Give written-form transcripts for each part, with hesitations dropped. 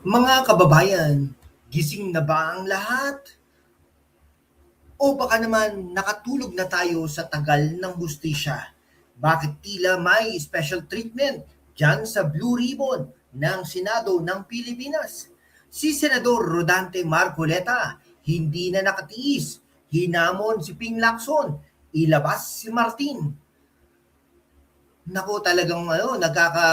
Mga kababayan, gising na ba ang lahat? O baka naman nakatulog na tayo sa tagal ng hustisya? Bakit tila may special treatment dyan sa Blue Ribbon ng Senado ng Pilipinas? Si Senador Rodante Marcoleta hindi na nakatiis. Hinamon si Ping Lacson. Ilabas si Martin. Naku, talagang nagkaka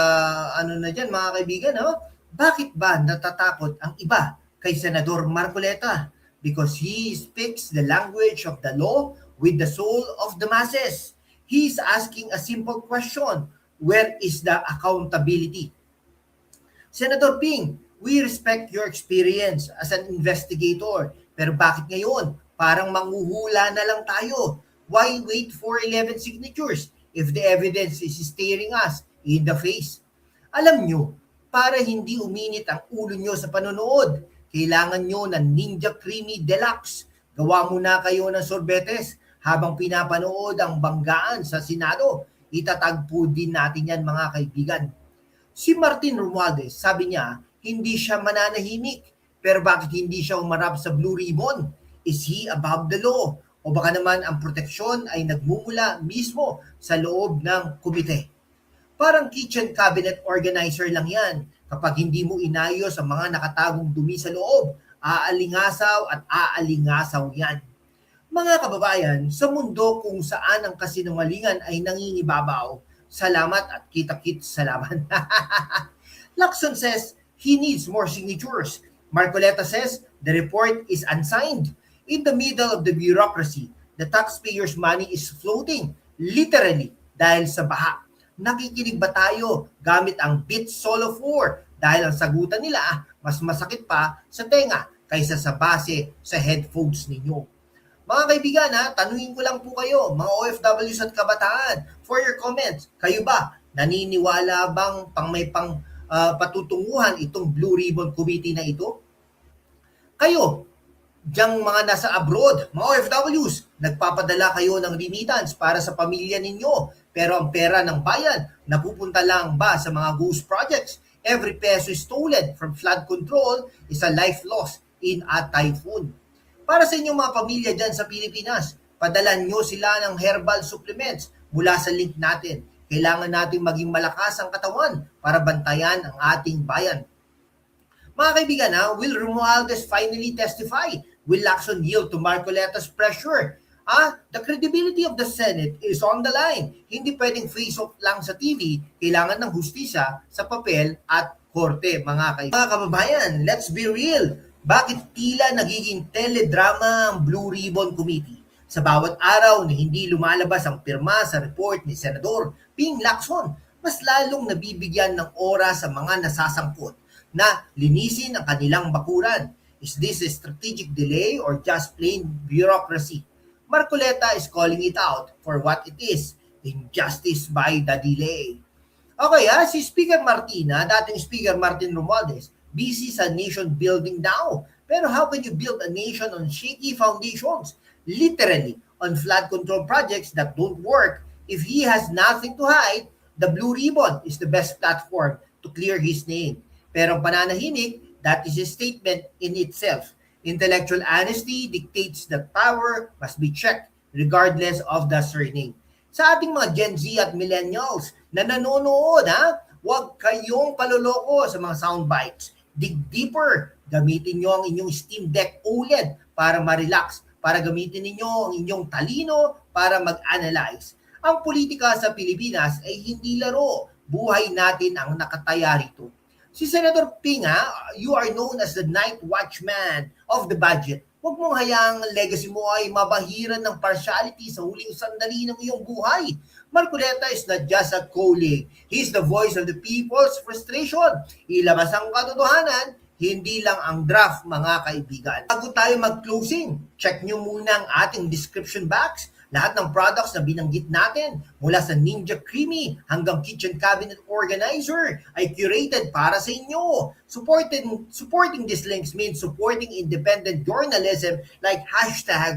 na diyan mga kaibigan, no? Bakit ba natatakot ang iba kay Senador Marcoleta? Because he speaks the language of the law with the soul of the masses. He's asking a simple question. Where is the accountability? Senator Ping, we respect your experience as an investigator. Pero bakit ngayon? Parang manghuhula na lang tayo. Why wait for 11 signatures if the evidence is staring us in the face? Alam nyo, para hindi uminit ang ulo nyo sa panonood, kailangan nyo ng Ninja Creamy Deluxe. Gawa muna kayo ng sorbetes habang pinapanood ang banggaan sa Senado. Itatagpo din natin yan mga kaibigan. Si Martin Romualdez, sabi niya, hindi siya mananahimik. Pero bakit hindi siya umarap sa Blue Ribbon? Is he above the law? O baka naman ang proteksyon ay nagmumula mismo sa loob ng komite? Parang kitchen cabinet organizer lang yan. Kapag hindi mo inayos ang mga nakatagong dumi sa loob, aalingasaw at aalingasaw yan. Mga kababayan, sa mundo kung saan ang kasinungalingan ay nangingibabaw, salamat at kita-kits sa laban. Lacson says he needs more signatures. Marcoleta says the report is unsigned. In the middle of the bureaucracy, the taxpayers' money is floating, literally, dahil sa baha. Nakikinig ba tayo gamit ang bit solo 4 dahil ang sagutan nila mas masakit pa sa tenga kaysa sa base sa headphones ninyo. Mga kaibigan, tanungin ko lang po kayo, mga OFWs at kabataan, for your comments. Kayo ba, naniniwala bang patutunguhan itong Blue Ribbon Committee na ito? Kayo, diyang mga nasa abroad, mga OFWs, nagpapadala kayo ng remittance para sa pamilya ninyo, pero ang pera ng bayan, napupunta lang ba sa mga ghost projects? Every peso stolen from flood control is a life lost in a typhoon. Para sa inyong mga pamilya dyan sa Pilipinas, padalan nyo sila ng herbal supplements mula sa link natin. Kailangan natin maging malakas ang katawan para bantayan ang ating bayan. Mga kaibigan, will Romualdez finally testify? Will Lacson yield to Marcoleta's pressure? The credibility of the Senate is on the line. Hindi pwedeng face-off lang sa TV. Kailangan ng hustisya sa papel at korte, mga kaibigan. Mga kababayan, let's be real. Bakit tila nagiging teledrama ang Blue Ribbon Committee? Sa bawat araw na hindi lumalabas ang pirma sa report ni Senador Ping Lacson, mas lalong nabibigyan ng oras sa mga nasasangkot na linisin ang kanilang bakuran. Is this a strategic delay or just plain bureaucracy? Marcoleta is calling it out for what it is, injustice by the delay. Okay si Speaker Martina, dating Speaker Martin Romualdez, busy sa nation building daw. Pero how can you build a nation on shaky foundations? Literally, on flood control projects that don't work. If he has nothing to hide, the Blue Ribbon is the best platform to clear his name. Pero pananahimik, that is a statement in itself. Intellectual honesty dictates that power must be checked regardless of the surname. Sa ating mga Gen Z at millennials na nanonood, huwag kayong paloloko sa mga soundbites. Dig deeper. Gamitin nyo ang inyong Steam Deck OLED para ma-relax, para gamitin ninyo ang inyong talino para mag-analyze. Ang politika sa Pilipinas ay hindi laro. Buhay natin ang nakataya rito. Si Senator Ping, you are known as the night watchman of the budget. Huwag mong hayaang legacy mo ay mabahiran ng partiality sa huling sandali ng iyong buhay. Marcoleta is not just a colleague. He's the voice of the people's frustration. Ilabas ang katotohanan, hindi lang ang draft, mga kaibigan. Bago tayo mag-closing, check nyo muna ang ating description box. Lahat ng products na binanggit natin, mula sa Ninja Creamy hanggang Kitchen Cabinet Organizer, ay curated para sa inyo. Supporting these links means supporting independent journalism like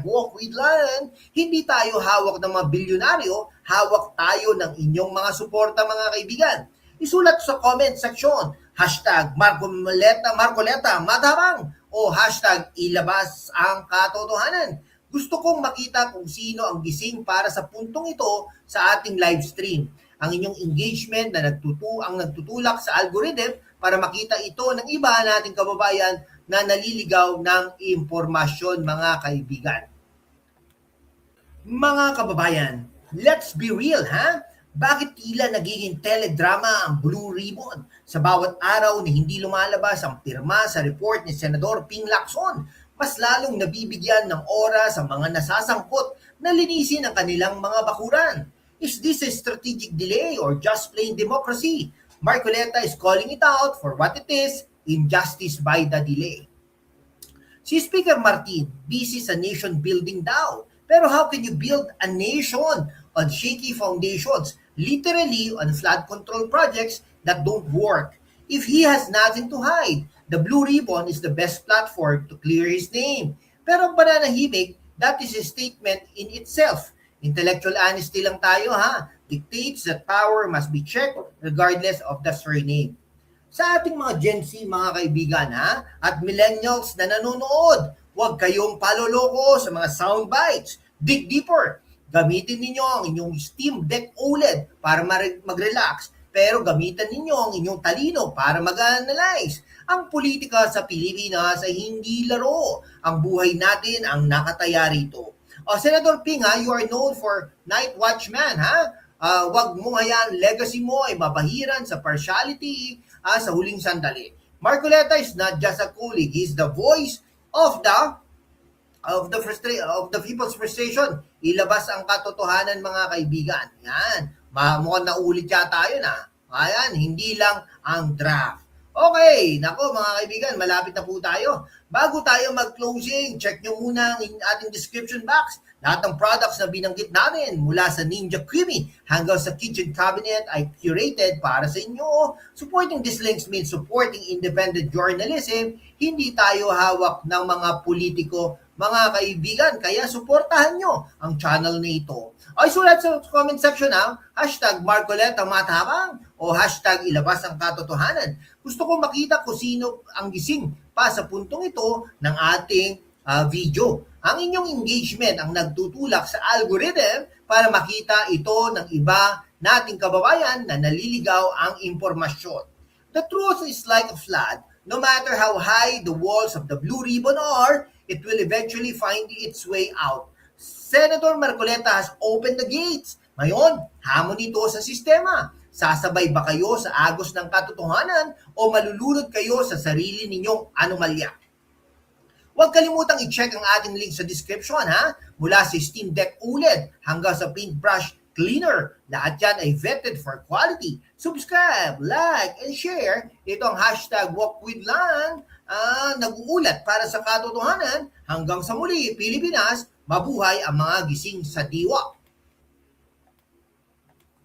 #WalkWithLan. Hindi tayo hawak ng mga bilyonaryo, hawak tayo ng inyong mga suporta, mga kaibigan. Isulat sa comment section Hashtag Marcoleta Matabang o hashtag ilabas ang katotohanan. Gusto kong makita kung sino ang gising para sa puntong ito sa ating live stream. Ang inyong engagement na nagtutulak sa algorithm para makita ito ng iba nating kababayan na naliligaw ng impormasyon, mga kaibigan. Mga kababayan, let's be real, ha? Bakit tila nagiging teledrama ang Blue Ribbon sa bawat araw na hindi lumalabas ang pirma sa report ni Senador Ping Lacson? Mas lalong nabibigyan ng oras ang mga nasasangkot na linisin ang kanilang mga bakuran. Is this a strategic delay or just plain democracy? Marcoleta is calling it out for what it is, injustice by the delay. Si Speaker Martin, busy sa nation building daw. Pero how can you build a nation on shaky foundations, literally on flood control projects that don't work? If he has nothing to hide, the Blue Ribbon is the best platform to clear his name. Pero pananahimik, that is a statement in itself. Intellectual honesty lang tayo, ha? Dictates that power must be checked regardless of the surname. Sa ating mga Gen Z, mga kaibigan, ha? At millennials na nanonood, huwag kayong paloloko sa mga sound bites. Dig deeper. Gamitin ninyo ang inyong Steam Deck OLED para mag-relax, pero gamitan ninyo ang inyong talino para mag-analyze. Ang politika sa Pilipinas ay hindi laro. Ang buhay natin ang nakataya rito. Senator Ping, ha, you are known for night watchman, ha? Wag mo hayaan legacy mo ay mabahiran sa partiality sa huling sandali. Marcoleta is not just a colleague, he's the voice of the people's frustration. Ilabas ang katotohanan, mga kaibigan. Yan. Mukhang naulit yata yun, ha. Ayan, hindi lang ang draft. Okay, nako mga kaibigan, malapit na po tayo. Bago tayo mag-closing, check nyo muna ang ating description box. Lahat ng products na binanggit namin mula sa Ninja Creamy hanggang sa kitchen cabinet ay curated para sa inyo. Supporting these links means supporting independent journalism. Hindi tayo hawak ng mga politiko, mga kaibigan. Kaya suportahan nyo ang channel na ito. Ay, sulat sa comment section ha, hashtag Marcoleta Matabang o hashtag ilabas ang katotohanan. Gusto ko makita kung sino ang gising pa sa puntong ito ng ating video. Ang inyong engagement ang nagtutulak sa algorithm para makita ito ng iba nating kababayan na naliligaw ang impormasyon. The truth is like a flood. No matter how high the walls of the Blue Ribbon are, it will eventually find its way out. Senator Marcoleta has opened the gates. Ngayon, hamon ito sa sistema. Sasabay ba kayo sa agos ng katotohanan o malulunod kayo sa sarili ninyong anomalya? Huwag kalimutang i-check ang ating link sa description, ha? Mula sa Steam Deck OLED hanggang sa paintbrush cleaner. Lahat yan ay vetted for quality. Subscribe, like, and share. Ito ang hashtag WalkWithLan. Nag-uulat para sa katotohanan. Hanggang sa muli, Pilipinas, mabuhay ang mga gising sa diwa.